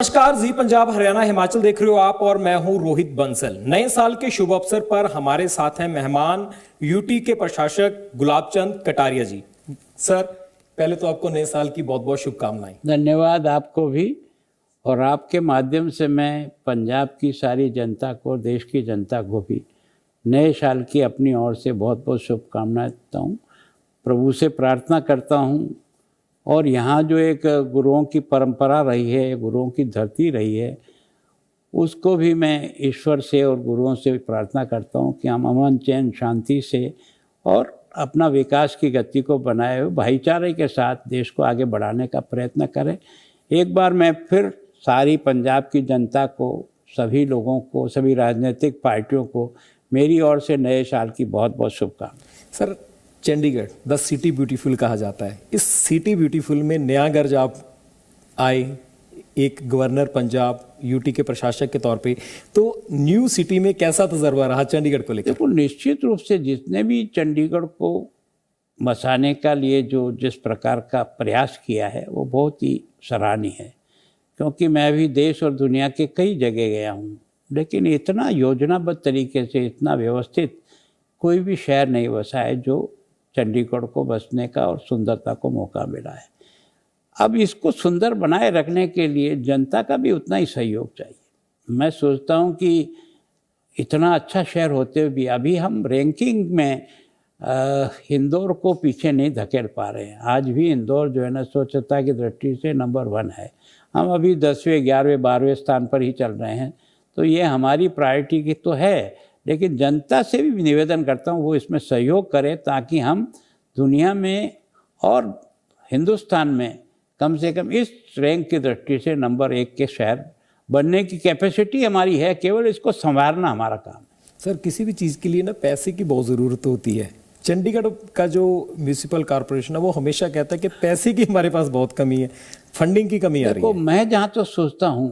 नमस्कार, जी पंजाब हरियाणा हिमाचल देख रहे हो आप और मैं हूं रोहित बंसल। नए साल के शुभ अवसर पर हमारे साथ हैं मेहमान यूटी के प्रशासक गुलाबचंद कटारिया जी। सर, पहले तो आपको नए साल की बहुत बहुत शुभकामनाएं। धन्यवाद आपको भी। और आपके माध्यम से मैं पंजाब की सारी जनता को, देश की जनता को भी नए साल की अपनी ओर से बहुत बहुत शुभकामनाएं देता हूँ। प्रभु से प्रार्थना करता हूँ और यहाँ जो एक गुरुओं की परंपरा रही है, गुरुओं की धरती रही है, उसको भी मैं ईश्वर से और गुरुओं से प्रार्थना करता हूँ कि हम अमन चैन शांति से और अपना विकास की गति को बनाए हुए भाईचारे के साथ देश को आगे बढ़ाने का प्रयत्न करें। एक बार मैं फिर सारी पंजाब की जनता को, सभी लोगों को, सभी राजनीतिक पार्टियों को मेरी ओर से नए साल की बहुत बहुत शुभकामनाएं। Sir, Chandigarh the city beautiful कहा जाता है। इस सिटी ब्यूटीफुल में नया घर जब आप आए, एक गवर्नर पंजाब यूटी के प्रशासक के तौर पे, तो न्यू सिटी में कैसा तजर्बा रहा चंडीगढ़ को लेकर? देखो, निश्चित रूप से जिसने भी चंडीगढ़ को बसाने का लिए जो जिस प्रकार का प्रयास किया है वो बहुत ही सराहनीय है। क्योंकि मैं भी देश और दुनिया के कई जगह गया हूँ, लेकिन इतना योजनाबद्ध तरीके से, इतना व्यवस्थित कोई भी शहर नहीं बसा है जो चंडीगढ़ को बसने का और सुंदरता को मौका मिला है। अब इसको सुंदर बनाए रखने के लिए जनता का भी उतना ही सहयोग चाहिए। मैं सोचता हूँ कि इतना अच्छा शहर होते हुए भी अभी हम रैंकिंग में इंदौर को पीछे नहीं धकेल पा रहे हैं। आज भी इंदौर जो है ना, स्वच्छता की दृष्टि से नंबर 1 है। हम अभी 10वें, 11वें, 12वें स्थान पर ही चल रहे हैं। तो ये हमारी प्रायोरिटी की तो है, लेकिन जनता से भी निवेदन करता हूँ वो इसमें सहयोग करे ताकि हम दुनिया में और हिंदुस्तान में कम से कम इस रैंक की दृष्टि से नंबर 1 के शहर बनने की कैपेसिटी हमारी है। केवल इसको संवारना हमारा काम है। सर, किसी भी चीज़ के लिए ना पैसे की बहुत ज़रूरत होती है। चंडीगढ़ का जो म्यूनिसिपल कॉरपोरेशन है वो हमेशा कहता है कि पैसे की हमारे पास बहुत कमी है, फंडिंग की कमी आ रही है। मैं जहाँ तो सोचता हूँ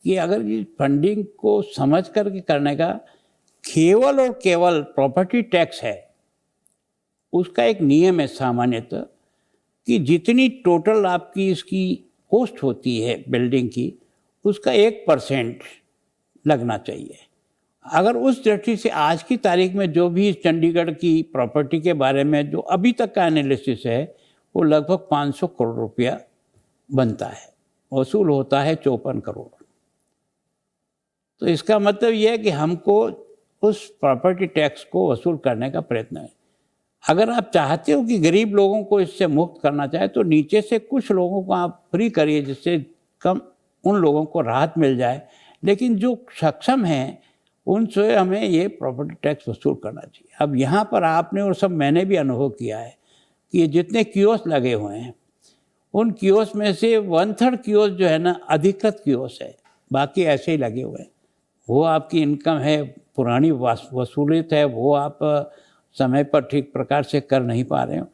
कि अगर ये फंडिंग को समझ करके करने का, केवल और केवल प्रॉपर्टी टैक्स है, उसका एक नियम है सामान्यतः कि जितनी टोटल आपकी इसकी कॉस्ट होती है बिल्डिंग की, उसका 1% लगना चाहिए। अगर उस दृष्टि से आज की तारीख में जो भी चंडीगढ़ की प्रॉपर्टी के बारे में जो अभी तक का एनालिसिस है, वो लगभग 500 करोड़ रुपया बनता है, वसूल होता है 54 करोड़। तो इसका मतलब यह है कि हमको उस प्रॉपर्टी टैक्स को वसूल करने का प्रयत्न है। अगर आप चाहते हो कि गरीब लोगों को इससे मुक्त करना चाहे तो नीचे से कुछ लोगों को आप फ्री करिए, जिससे कम उन लोगों को राहत मिल जाए। लेकिन जो सक्षम हैं उनसे हमें ये प्रॉपर्टी टैक्स वसूल करना चाहिए। अब यहाँ पर आपने और सब मैंने भी अनुभव किया है कि ये जितने कियोस्क लगे हुए हैं, उन कियोस्क में से 1/3 कियोस्क जो है ना, अधिकृत कियोस्क है, बाकी ऐसे ही लगे हुए हैं। वो आपकी इनकम है, पुरानी वसूलियत है, वो आप समय पर ठीक प्रकार से कर नहीं पा रहे हो।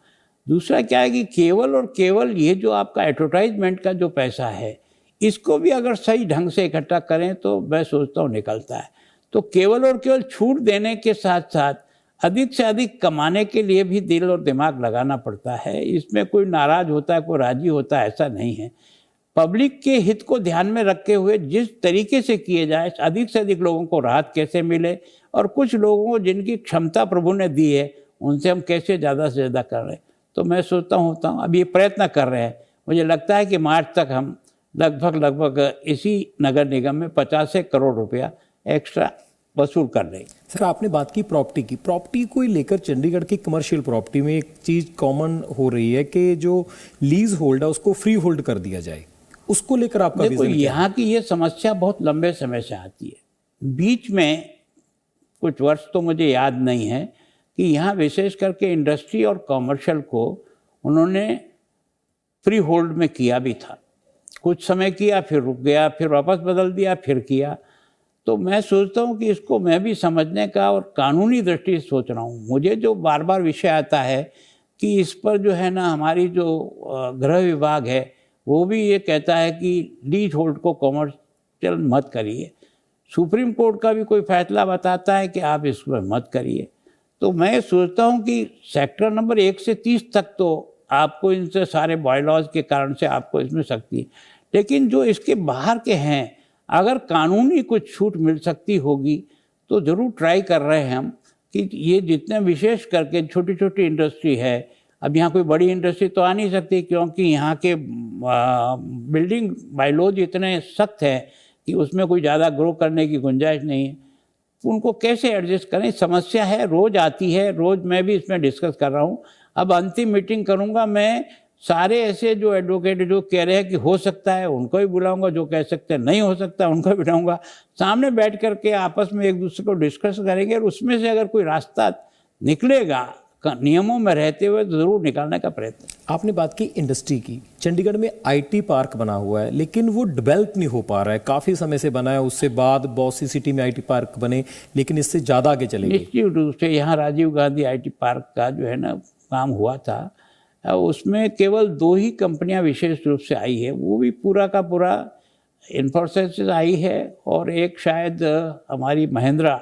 दूसरा क्या है कि केवल और केवल ये जो आपका एडवर्टाइजमेंट का जो पैसा है, इसको भी अगर सही ढंग से इकट्ठा करें तो मैं सोचता हूँ निकलता है। तो केवल और केवल छूट देने के साथ साथ अधिक से अधिक कमाने के लिए भी दिल और दिमाग लगाना पड़ता है। इसमें कोई नाराज होता है, कोई राजी होता है, ऐसा नहीं है। पब्लिक के हित को ध्यान में रखते हुए जिस तरीके से किए जाए, अधिक से अधिक लोगों को राहत कैसे मिले, और कुछ लोगों को जिनकी क्षमता प्रभु ने दी है उनसे हम कैसे ज़्यादा से ज़्यादा कर रहे हैं। तो मैं सोचता हूँ अब ये प्रयत्न कर रहे हैं। मुझे लगता है कि मार्च तक हम लगभग इसी नगर निगम में 50 करोड़ रुपया एक्स्ट्रा वसूल कर रहे हैं। सर, आपने बात की प्रॉपर्टी को लेकर चंडीगढ़ की कमर्शियल प्रॉपर्टी में एक चीज़ कॉमन हो रही है कि जो लीज होल्ड है उसको फ्री होल्ड कर दिया जाए। उसको लेकर आपका देखो, यहाँ की ये समस्या बहुत लंबे समय से आती है। बीच में कुछ वर्ष तो मुझे याद नहीं है कि यहाँ विशेष करके इंडस्ट्री और कॉमर्शियल को उन्होंने फ्री होल्ड में किया भी था। कुछ समय किया, फिर रुक गया, फिर वापस बदल दिया, फिर किया। तो मैं सोचता हूँ कि इसको मैं भी समझने का और कानूनी दृष्टि से सोच रहा हूँ। मुझे जो बार बार विषय आता है कि इस पर जो है ना, हमारी जो गृह विभाग है वो भी ये कहता है कि लीज होल्ड को कॉमर्शियल मत करिए। सुप्रीम कोर्ट का भी कोई फैसला बताता है कि आप इस पर मत करिए। तो मैं सोचता हूँ कि सेक्टर नंबर 1 से 30 तक तो आपको इनसे सारे बायलॉज के कारण से आपको इसमें शक्ति है, लेकिन जो इसके बाहर के हैं, अगर कानूनी कुछ छूट मिल सकती होगी तो ज़रूर ट्राई कर रहे हैं हम कि ये जितने विशेष करके छोटी छोटी इंडस्ट्री है, अब यहाँ कोई बड़ी इंडस्ट्री तो आ नहीं सकती क्योंकि यहाँ के बिल्डिंग बायलॉज इतने सख्त हैं कि उसमें कोई ज़्यादा ग्रो करने की गुंजाइश नहीं है। उनको कैसे एडजस्ट करें, समस्या है, रोज़ आती है, रोज़ मैं भी इसमें डिस्कस कर रहा हूँ। अब अंतिम मीटिंग करूँगा मैं, सारे ऐसे जो एडवोकेट जो कह रहे हैं कि हो सकता है उनको भी बुलाऊंगा, जो कह सकते हैं नहीं हो सकता उनको भी बुलाऊंगा, सामने बैठ करके आपस में एक दूसरे को डिस्कस करेंगे और उसमें से अगर कोई रास्ता निकलेगा नियमों में रहते हुए तो ज़रूर निकालने का प्रयत्न। आपने बात की इंडस्ट्री की, चंडीगढ़ में आईटी पार्क बना हुआ है लेकिन वो डेवलप नहीं हो पा रहा है, काफ़ी समय से बना है, उससे बाद बहुत सी सिटी में आईटी पार्क बने लेकिन इससे ज़्यादा आगे चले गए। निश्चित रूप से यहाँ राजीव गांधी आईटी पार्क का जो है ना काम हुआ था, उसमें केवल 2 ही कंपनियां विशेष रूप से आई है, वो भी पूरा का पूरा इन्फोसिस आई है और एक शायद हमारी महिंद्रा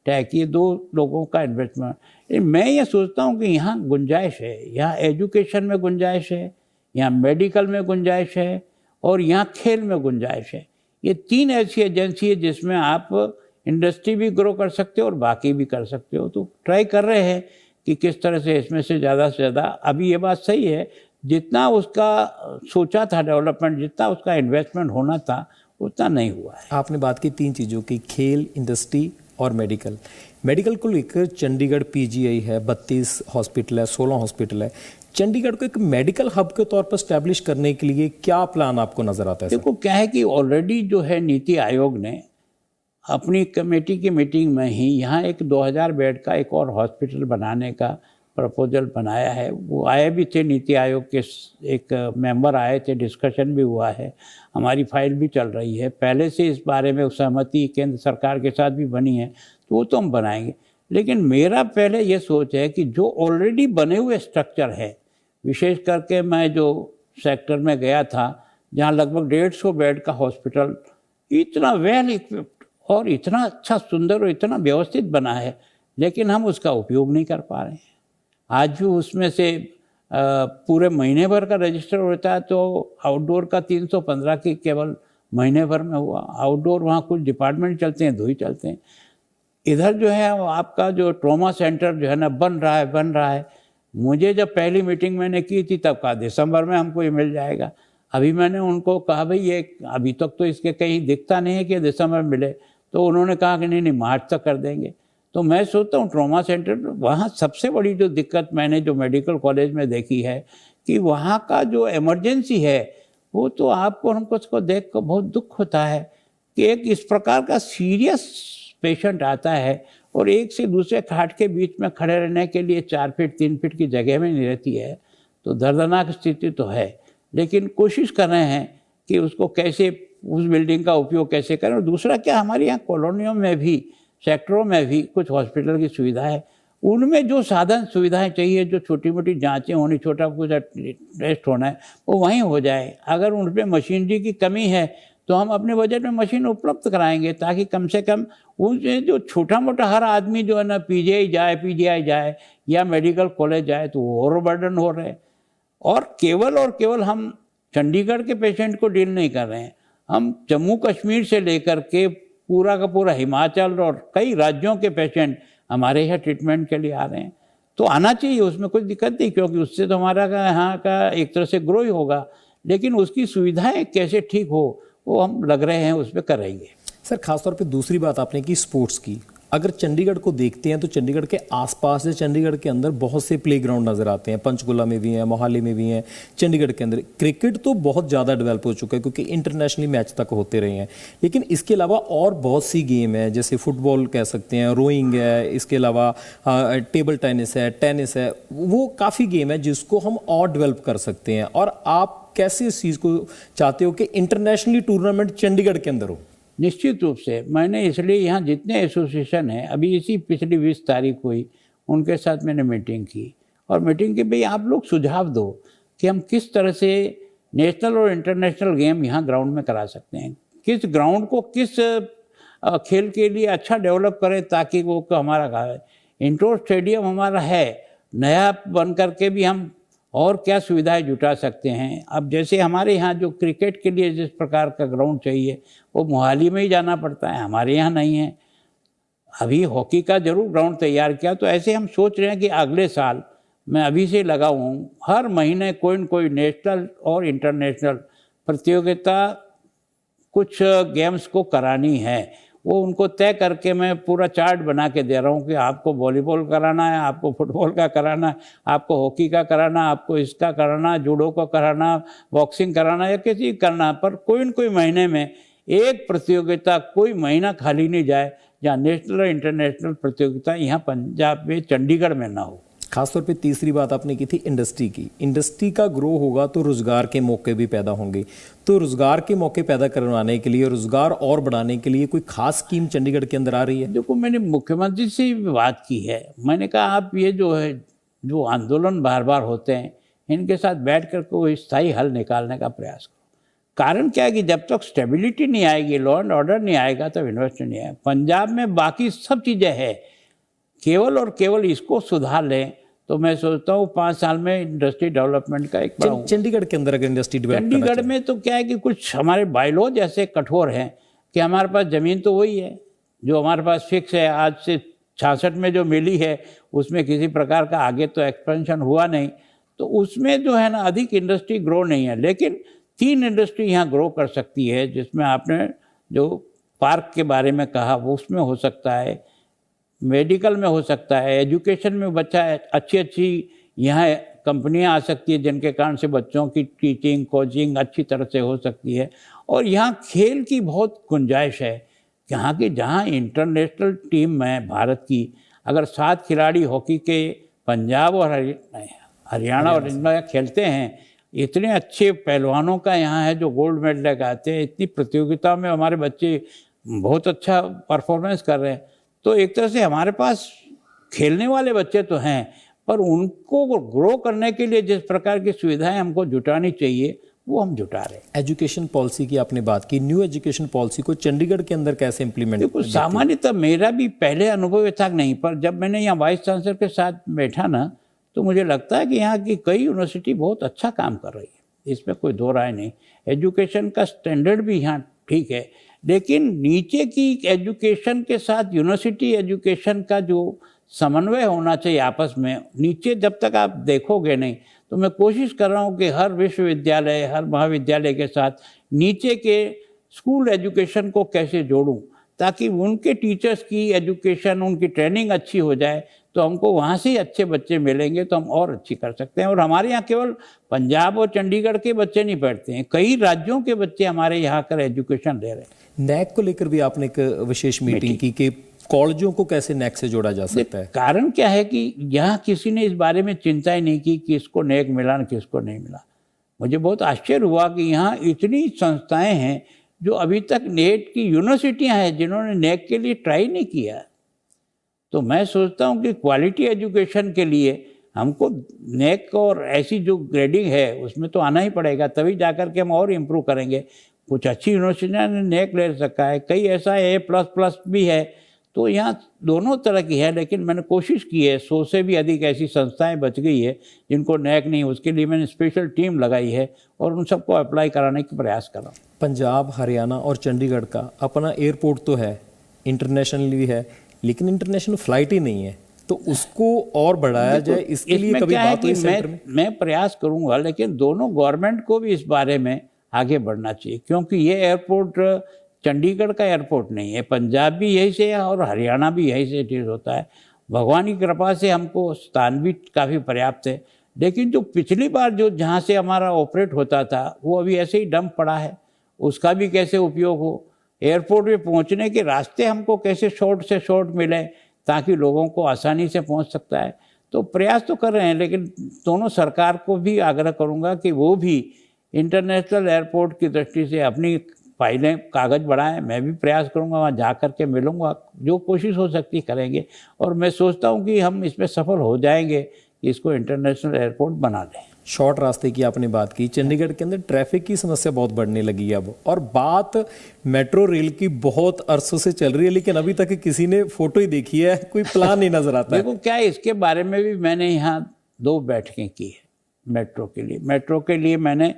टेक, ये 2 लोगों का इन्वेस्टमेंट। मैं ये सोचता हूँ कि यहाँ गुंजाइश है, यहाँ एजुकेशन में गुंजाइश है, यहाँ मेडिकल में गुंजाइश है और यहाँ खेल में गुंजाइश है। ये 3 ऐसी एजेंसी है जिसमें आप इंडस्ट्री भी ग्रो कर सकते हो और बाकी भी कर सकते हो। तो ट्राई कर रहे हैं कि किस तरह से इसमें से ज़्यादा अभी ये बात सही है, जितना उसका सोचा था डेवलपमेंट, जितना उसका इन्वेस्टमेंट होना था उतना नहीं हुआ है। आपने बात की 3 चीज़ों की, खेल, इंडस्ट्री और मेडिकल। मेडिकल को लेकर चंडीगढ़ पीजीआई है, 32 हॉस्पिटल है, 16 हॉस्पिटल है। चंडीगढ़ को एक मेडिकल हब के तौर पर स्टैब्लिश करने के लिए क्या प्लान आपको नजर आता है? देखो क्या है कि ऑलरेडी जो है नीति आयोग ने अपनी कमेटी की मीटिंग में ही यहाँ एक 2000 बेड का एक और हॉस्पिटल बनाने का प्रपोजल बनाया है। वो आए भी थे, नीति आयोग के एक मेंबर आए थे, डिस्कशन भी हुआ है, हमारी फाइल भी चल रही है, पहले से इस बारे में सहमति केंद्र सरकार के साथ भी बनी है, तो वो तो हम बनाएंगे। लेकिन मेरा पहले ये सोच है कि जो ऑलरेडी बने हुए स्ट्रक्चर है, विशेष करके मैं जो सेक्टर में गया था जहाँ लगभग 150 बेड का हॉस्पिटल इतना वेल इक्विप्ड और इतना अच्छा सुंदर और इतना व्यवस्थित बना है, लेकिन हम उसका उपयोग नहीं कर पा रहे हैं। आज भी उसमें से पूरे महीने भर का रजिस्टर होता है तो आउटडोर का 315 की केवल महीने भर में हुआ। आउटडोर वहाँ कुछ डिपार्टमेंट चलते हैं, 2 ही चलते हैं। इधर जो है आपका जो ट्रॉमा सेंटर जो है ना बन रहा है। मुझे जब पहली मीटिंग मैंने की थी तब कहा दिसंबर में हमको ये मिल जाएगा। अभी मैंने उनको कहा भाई ये अभी तक तो इसके कहीं दिखता नहीं है कि दिसंबर में मिले, तो उन्होंने कहा कि नहीं मार्च तक कर देंगे। तो मैं सोचता हूँ ट्रॉमा सेंटर, वहाँ सबसे बड़ी जो दिक्कत मैंने जो मेडिकल कॉलेज में देखी है कि वहाँ का जो इमरजेंसी है वो तो आपको हमको उसको देख कर बहुत दुख होता है कि एक इस प्रकार का सीरियस पेशेंट आता है और एक से दूसरे खाट के बीच में खड़े रहने के लिए 4 फीट 3 फीट की जगह में नहीं रहती है, तो दर्दनाक स्थिति तो है। लेकिन कोशिश कर रहे हैं कि उसको कैसे, उस बिल्डिंग का उपयोग कैसे करें। और दूसरा क्या, हमारे यहाँ कॉलोनियों में भी, सेक्टरों में भी कुछ हॉस्पिटल की सुविधा है, उनमें जो साधन सुविधाएं चाहिए, जो छोटी मोटी जांचें होनी, छोटा कुछ टेस्ट होना है, वो वहीं हो जाए। अगर उनमें मशीनरी की कमी है तो हम अपने बजट में मशीन उपलब्ध कराएंगे, ताकि कम से कम उनसे जो छोटा मोटा हर आदमी जो है ना पीजीआई जाए या मेडिकल कॉलेज जाए तो वो और बर्डन हो रहे हैं। और केवल हम चंडीगढ़ के पेशेंट को डील नहीं कर रहे हैं, हम जम्मू कश्मीर से लेकर के पूरा का पूरा हिमाचल और कई राज्यों के पेशेंट हमारे यहाँ ट्रीटमेंट के लिए आ रहे हैं। तो आना चाहिए, उसमें कोई दिक्कत नहीं, क्योंकि उससे तो हमारा यहाँ का एक तरह से ग्रो ही होगा। लेकिन उसकी सुविधाएं कैसे ठीक हो वो हम लग रहे हैं उस पर करेंगे। सर खासतौर पे दूसरी बात आपने की स्पोर्ट्स की, अगर चंडीगढ़ को देखते हैं तो चंडीगढ़ के आसपास या चंडीगढ़ के अंदर बहुत से प्लेग्राउंड नज़र आते हैं, पंचकुला में भी हैं, मोहाली में भी हैं। चंडीगढ़ के अंदर क्रिकेट तो बहुत ज़्यादा डेवलप हो चुका है क्योंकि इंटरनेशनली मैच तक होते रहे हैं, लेकिन इसके अलावा और बहुत सी गेम है, जैसे फुटबॉल कह सकते हैं, रोइंग है, इसके अलावा टेबल टेनिस है, वो काफ़ी गेम है जिसको हम और डेवलप कर सकते हैं। और आप कैसे इस चीज़ को चाहते हो कि इंटरनेशनली टूर्नामेंट चंडीगढ़ के अंदर हो? निश्चित रूप से मैंने इसलिए यहाँ जितने एसोसिएशन हैं, अभी इसी पिछली 20 तारीख हुई, उनके साथ मैंने मीटिंग की और मीटिंग के भाई आप लोग सुझाव दो कि हम किस तरह से नेशनल और इंटरनेशनल गेम यहाँ ग्राउंड में करा सकते हैं, किस ग्राउंड को किस खेल के लिए अच्छा डेवलप करें, ताकि वो हमारा इंडोर स्टेडियम हमारा है नया बन करके भी हम और क्या सुविधाएं जुटा सकते हैं। अब जैसे हमारे यहाँ जो क्रिकेट के लिए जिस प्रकार का ग्राउंड चाहिए वो मोहाली में ही जाना पड़ता है, हमारे यहाँ नहीं है। अभी हॉकी का जरूर ग्राउंड तैयार किया, तो ऐसे हम सोच रहे हैं कि अगले साल मैं अभी से लगा हूँ, हर महीने कोई न कोई नेशनल और इंटरनेशनल प्रतियोगिता कुछ गेम्स को करानी है। वो उनको तय करके मैं पूरा चार्ट बना के दे रहा हूँ कि आपको वॉलीबॉल कराना है, आपको फुटबॉल का कराना है, आपको हॉकी का कराना, आपको इसका कराना, जूडो का कराना, बॉक्सिंग कराना या किसी करना, पर कोई न कोई महीने में एक प्रतियोगिता, कोई महीना खाली नहीं जाए जहाँ नेशनल और इंटरनेशनल प्रतियोगिता यहाँ पंजाब में चंडीगढ़ में ना हो। खासतौर पे तीसरी बात आपने की थी इंडस्ट्री की। इंडस्ट्री का ग्रो होगा तो रोजगार के मौके भी पैदा होंगे। तो रोजगार के मौके पैदा करवाने के लिए, रोजगार और बढ़ाने के लिए कोई खास स्कीम चंडीगढ़ के अंदर आ रही है? देखो, मैंने मुख्यमंत्री से भी बात की है। मैंने कहा आप ये जो है, जो आंदोलन बार बार होते हैं, इनके साथ बैठ कर कोई स्थायी हल निकालने का प्रयास करो। कारण क्या है कि जब तक स्टेबिलिटी नहीं आएगी, लॉ एंड ऑर्डर नहीं आएगा, तब इन्वेस्टमेंट नहीं आएगा। पंजाब में बाकी सब चीज़ें हैं, केवल और केवल इसको सुधार लें तो मैं सोचता हूँ 5 साल में इंडस्ट्री डेवलपमेंट का एक चंडीगढ़ के अंदर अगर इंडस्ट्री डेवलप, चंडीगढ़ में तो क्या है कि कुछ हमारे बायलॉज ऐसे कठोर हैं कि हमारे पास ज़मीन तो वही है जो हमारे पास फिक्स है। आज से 66 में जो मिली है उसमें किसी प्रकार का आगे तो एक्सपेंशन हुआ नहीं, तो उसमें जो है ना अधिक इंडस्ट्री ग्रो नहीं है। लेकिन 3 इंडस्ट्री यहाँ ग्रो कर सकती है, जिसमें आपने जो पार्क के बारे में कहा वो उसमें हो सकता है, मेडिकल में हो सकता है, एजुकेशन में बच्चा अच्छी यहाँ कंपनियाँ आ सकती है जिनके कारण से बच्चों की टीचिंग कोचिंग अच्छी तरह से हो सकती है। और यहाँ खेल की बहुत गुंजाइश है। यहाँ की जहाँ इंटरनेशनल टीम में भारत की अगर 7 खिलाड़ी हॉकी के पंजाब और हरियाणा और इनमें खेलते हैं, इतने अच्छे पहलवानों का यहाँ है जो गोल्ड मेडल लेकर आते हैं। इतनी प्रतियोगिता में हमारे बच्चे बहुत अच्छा परफॉर्मेंस कर रहे हैं। तो एक तरह से हमारे पास खेलने वाले बच्चे तो हैं, पर उनको ग्रो करने के लिए जिस प्रकार की सुविधाएं हमको जुटानी चाहिए वो हम जुटा रहे हैं। एजुकेशन पॉलिसी की आपने बात की, न्यू एजुकेशन पॉलिसी को चंडीगढ़ के अंदर कैसे इम्प्लीमेंट? देखो, सामान्यतः मेरा भी पहले अनुभव था नहीं, पर जब मैंने यहाँ वाइस चांसलर के साथ बैठा ना, तो मुझे लगता है कि यहाँ की कई यूनिवर्सिटी बहुत अच्छा काम कर रही है, इसमें कोई दो राय नहीं। एजुकेशन का स्टैंडर्ड भी यहाँ ठीक है, लेकिन नीचे की एजुकेशन के साथ यूनिवर्सिटी एजुकेशन का जो समन्वय होना चाहिए आपस में, नीचे जब तक आप देखोगे नहीं, तो मैं कोशिश कर रहा हूँ कि हर विश्वविद्यालय, हर महाविद्यालय के साथ नीचे के स्कूल एजुकेशन को कैसे जोड़ूं, ताकि उनके टीचर्स की एजुकेशन, उनकी ट्रेनिंग अच्छी हो जाए, तो हमको वहाँ से ही अच्छे बच्चे मिलेंगे तो हम और अच्छी कर सकते हैं। और हमारे यहाँ केवल पंजाब और चंडीगढ़ के बच्चे नहीं पढ़ते हैं, कई राज्यों के बच्चे हमारे यहाँ कर एजुकेशन ले रहे हैं। नैक को लेकर भी आपने एक विशेष मीटिंग की कि कॉलेजों को कैसे नैक से जोड़ा जा सकता है? कारण क्या है कि यहाँ किसी ने इस बारे में चिंता ही नहीं की कि किसको नैक मिला न किसको नहीं मिला। मुझे बहुत आश्चर्य हुआ कि यहाँ इतनी संस्थाएं हैं जो अभी तक नेट की यूनिवर्सिटियाँ हैं जिन्होंने नैक के लिए ट्राई नहीं किया। तो मैं सोचता हूँ कि क्वालिटी एजुकेशन के लिए हमको नैक और ऐसी जो ग्रेडिंग है उसमें तो आना ही पड़ेगा, तभी जाकर के हम और इम्प्रूव करेंगे। कुछ अच्छी यूनिवर्सिटियाँ ने नैक ले सका है, कई ऐसा A++ भी है, तो यहाँ दोनों तरह की है। लेकिन मैंने कोशिश की है, 100 से भी अधिक ऐसी संस्थाएं बच गई है जिनको नैक नहीं, उसके लिए मैंने स्पेशल टीम लगाई है और उन सबको अप्लाई कराने की प्रयास कर रहा हूँ। पंजाब, हरियाणा और चंडीगढ़ का अपना एयरपोर्ट तो है, इंटरनेशनल भी है, लेकिन इंटरनेशनल फ्लाइट ही नहीं है, तो उसको और बढ़ाया जाए, इसके लिए कभी बात हुई सेंटर में? मैं प्रयास करूँगा, लेकिन दोनों गवर्नमेंट को भी इस बारे में आगे बढ़ना चाहिए, क्योंकि ये एयरपोर्ट चंडीगढ़ का एयरपोर्ट नहीं है, पंजाब भी यही से है और हरियाणा भी यही से डील होता है। भगवान की कृपा से हमको स्थान भी काफ़ी पर्याप्त है, लेकिन जो पिछली बार जो जहाँ से हमारा ऑपरेट होता था वो अभी ऐसे ही डंप पड़ा है, उसका भी कैसे उपयोग हो। एयरपोर्ट पे पहुँचने के रास्ते हमको कैसे शॉर्ट से शॉर्ट मिले ताकि लोगों को आसानी से पहुँच सकता है। तो प्रयास तो कर रहे हैं, लेकिन दोनों सरकार को भी आग्रह करूँगा कि वो भी इंटरनेशनल एयरपोर्ट की दृष्टि से अपनी फाइलें कागज़ बढ़ाएं। मैं भी प्रयास करूंगा, वहाँ जा कर के मिलूंगा, जो कोशिश हो सकती करेंगे, और मैं सोचता हूं कि हम इसमें सफल हो जाएंगे कि इसको इंटरनेशनल एयरपोर्ट बना दें। शॉर्ट रास्ते की आपने बात की, चंडीगढ़ के अंदर ट्रैफिक की समस्या बहुत बढ़ने लगी है अब, और बात मेट्रो रेल की बहुत अरसों से चल रही है, लेकिन अभी तक किसी ने फोटो ही देखी है, कोई प्लान नहीं नजर आता है। देखो क्या है, इसके बारे में भी मैंने यहाँ 2 बैठकें की है। मेट्रो के लिए। मेट्रो के लिए मैंने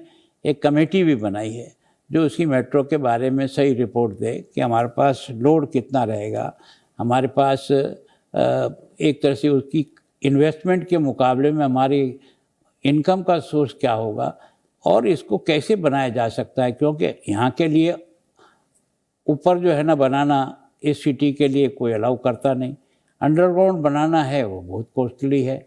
एक कमेटी भी बनाई है जो उसकी मेट्रो के बारे में सही रिपोर्ट दे कि हमारे पास लोड कितना रहेगा, हमारे पास एक तरह से उसकी इन्वेस्टमेंट के मुकाबले में हमारी इनकम का सोर्स क्या होगा और इसको कैसे बनाया जा सकता है, क्योंकि यहाँ के लिए ऊपर जो है ना बनाना इस सिटी के लिए कोई अलाउ करता नहीं, अंडरग्राउंड बनाना है वो बहुत कॉस्टली है।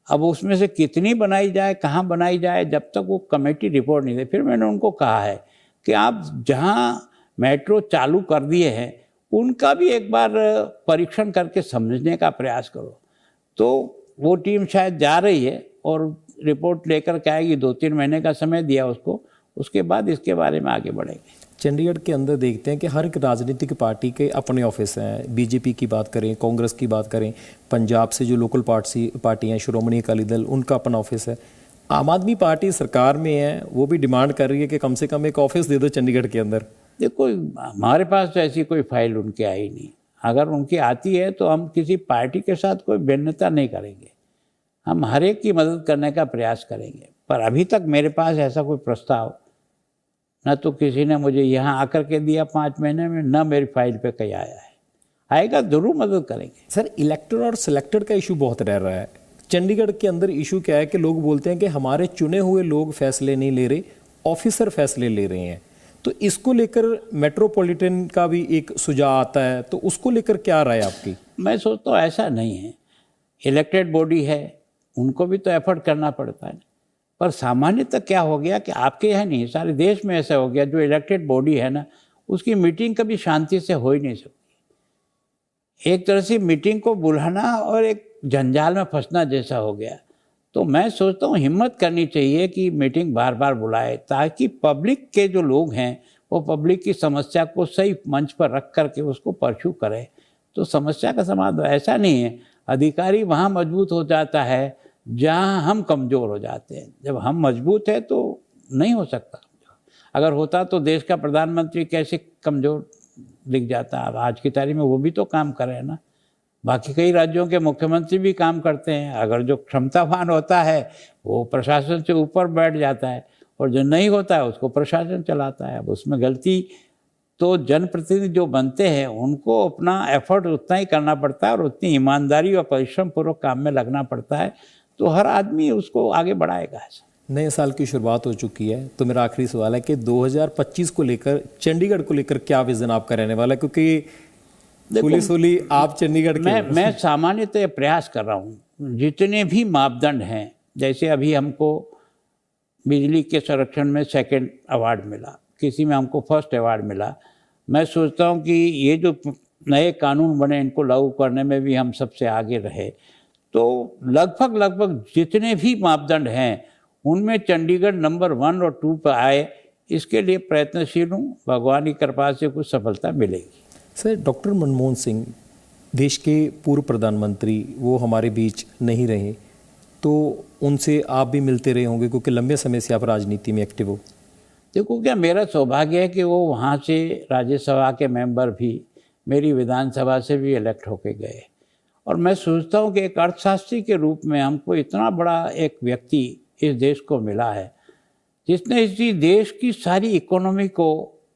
अब उसमें से कितनी बनाई जाए, कहाँ बनाई जाए, जब तक वो कमेटी रिपोर्ट नहीं दे। फिर मैंने उनको कहा है कि आप जहाँ मेट्रो चालू कर दिए हैं उनका भी एक बार परीक्षण करके समझने का प्रयास करो। तो वो टीम शायद जा रही है और रिपोर्ट लेकर के आएगी, 2-3 महीने का समय दिया उसको, उसके बाद इसके बारे में आगे बढ़ेंगे। चंडीगढ़ के अंदर देखते हैं कि हर एक राजनीतिक पार्टी के अपने ऑफिस हैं। बीजेपी की बात करें, कांग्रेस की बात करें, पंजाब से जो लोकल पार्टी हैं, श्रोमणी अकाली दल, उनका अपना ऑफिस है। आम आदमी पार्टी सरकार में है, वो भी डिमांड कर रही है कि कम से कम एक ऑफिस दे दो चंडीगढ़ के अंदर। देखो, हमारे पास तो ऐसी कोई फाइल उनकी आई नहीं। अगर उनकी आती है तो हम किसी पार्टी के साथ कोई भिन्नता नहीं करेंगे, हम हर एक की मदद करने का प्रयास करेंगे। पर अभी तक मेरे पास ऐसा कोई प्रस्ताव न तो किसी ने मुझे यहाँ आकर के दिया 5 महीने में, न मेरी फाइल पे कहीं आया है। आएगा जरूर मदद करेंगे। सर, इलेक्टेड और सिलेक्टेड का इशू बहुत रह रहा है चंडीगढ़ के अंदर। इशू क्या है कि लोग बोलते हैं कि हमारे चुने हुए लोग फैसले नहीं ले रहे, ऑफिसर फैसले ले रहे हैं। तो इसको लेकर मेट्रोपॉलिटन का भी एक सुझाव आता है, तो उसको लेकर क्या राय आपकी? मैं सोचता हूँ ऐसा नहीं है, इलेक्टेड बॉडी है, उनको भी तो एफर्ट करना पड़ता है। पर सामान्यतः क्या हो गया कि आपके यहाँ नहीं, सारे देश में ऐसा हो गया, जो इलेक्टेड बॉडी है ना उसकी मीटिंग कभी शांति से हो ही नहीं सकती। एक तरह से मीटिंग को बुलाना और एक जंजाल में फंसना जैसा हो गया। तो मैं सोचता हूँ हिम्मत करनी चाहिए कि मीटिंग बार बार बुलाए, ताकि पब्लिक के जो लोग हैं वो पब्लिक की समस्या को सही मंच पर रख करके उसको परस्यू करें, तो समस्या का समाधान। ऐसा नहीं है, अधिकारी वहाँ मजबूत हो जाता है जहाँ हम कमज़ोर हो जाते हैं। जब हम मजबूत हैं तो नहीं हो सकता कमज़ोर। अगर होता तो देश का प्रधानमंत्री कैसे कमज़ोर दिख जाता। अब आज की तारीख में वो भी तो काम कर रहे हैं ना, बाकी कई राज्यों के मुख्यमंत्री भी काम करते हैं। अगर जो क्षमतावान होता है वो प्रशासन से ऊपर बैठ जाता है और जो नहीं होता है उसको प्रशासन चलाता है। अब उसमें गलती तो जनप्रतिनिधि जो बनते हैं उनको अपना एफर्ट उतना ही करना पड़ता है और उतनी ईमानदारी और परिश्रम पूर्वक काम में लगना पड़ता है, तो हर आदमी उसको आगे बढ़ाएगा। नए साल की शुरुआत हो चुकी है, तो मेरा आखिरी सवाल है कि 2025 को लेकर, चंडीगढ़ को लेकर क्या विजन आपका रहने वाला है? क्योंकि पुलिस होली आप चंडीगढ़ के मैं सामान्यतः प्रयास कर रहा हूँ जितने भी मापदंड हैं, जैसे अभी हमको बिजली के संरक्षण में 2nd अवार्ड मिला, किसी में हमको 1st अवार्ड मिला। मैं सोचता हूँ कि ये जो नए कानून बने इनको लागू करने में भी हम सबसे आगे रहे। तो लगभग जितने भी मापदंड हैं उनमें चंडीगढ़ नंबर 1 और 2 पर आए, इसके लिए प्रयत्नशील हूँ। भगवान की कृपा से कुछ सफलता मिलेगी। सर, डॉक्टर मनमोहन सिंह देश के पूर्व प्रधानमंत्री, वो हमारे बीच नहीं रहे, तो उनसे आप भी मिलते रहे होंगे क्योंकि लंबे समय से आप राजनीति में एक्टिव हो। देखो, क्या मेरा सौभाग्य है कि वो वहाँ से राज्यसभा के मेंबर भी मेरी विधानसभा से भी इलेक्ट होके गए। और मैं सोचता हूँ कि एक अर्थशास्त्री के रूप में हमको इतना बड़ा एक व्यक्ति इस देश को मिला है जिसने इसी देश की सारी इकोनॉमी को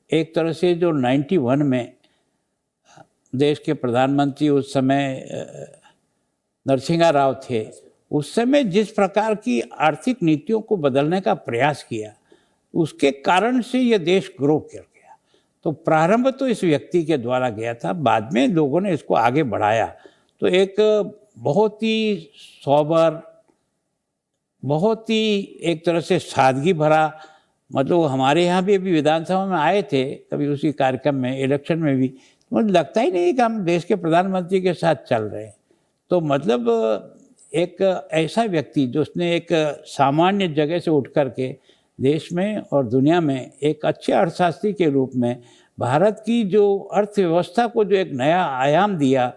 एक तरह से, जो 91 में देश के प्रधानमंत्री उस समय नरसिंहा राव थे, उस समय जिस प्रकार की आर्थिक नीतियों को बदलने का प्रयास किया, उसके कारण से ये देश ग्रो कर गया। तो प्रारंभ तो इस व्यक्ति के द्वारा गया था, बाद में लोगों ने इसको आगे बढ़ाया। तो एक बहुत ही सोबर, बहुत ही एक तरह से सादगी भरा, मतलब हमारे यहाँ भी अभी विधानसभा में आए थे कभी उसी कार्यक्रम में, इलेक्शन में भी, मुझे लगता ही नहीं कि हम देश के प्रधानमंत्री के साथ चल रहे हैं। तो मतलब एक ऐसा व्यक्ति जो उसने एक सामान्य जगह से उठ कर के देश में और दुनिया में एक अच्छे अर्थशास्त्री के रूप में भारत की जो अर्थव्यवस्था को जो एक नया आयाम दिया,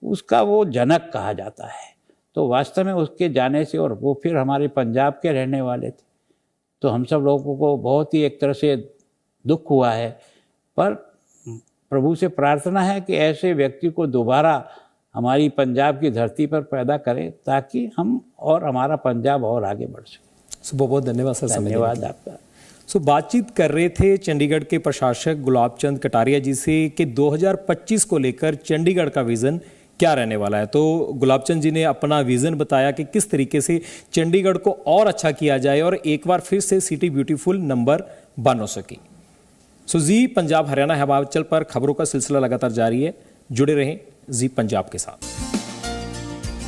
उसका वो जनक कहा जाता है। तो वास्तव में उसके जाने से, और वो फिर हमारे पंजाब के रहने वाले थे, तो हम सब लोगों को बहुत ही एक तरह से दुख हुआ है। पर प्रभु से प्रार्थना है कि ऐसे व्यक्ति को दोबारा हमारी पंजाब की धरती पर पैदा करें, ताकि हम और हमारा पंजाब और आगे बढ़ सके। सो बहुत बहुत धन्यवाद सर, समय देने के लिए। धन्यवाद आपका। सो बातचीत कर रहे थे चंडीगढ़ के प्रशासक गुलाबचंद कटारिया जी से कि 2025 को लेकर चंडीगढ़ का विजन क्या रहने वाला है। तो गुलाबचंद जी ने अपना विजन बताया कि किस तरीके से चंडीगढ़ को और अच्छा किया जाए और एक बार फिर से सिटी ब्यूटीफुल नंबर 1 हो सके। सो जी पंजाब हरियाणा हिमाचल पर खबरों का सिलसिला लगातार जारी है, जुड़े रहें जी पंजाब के साथ।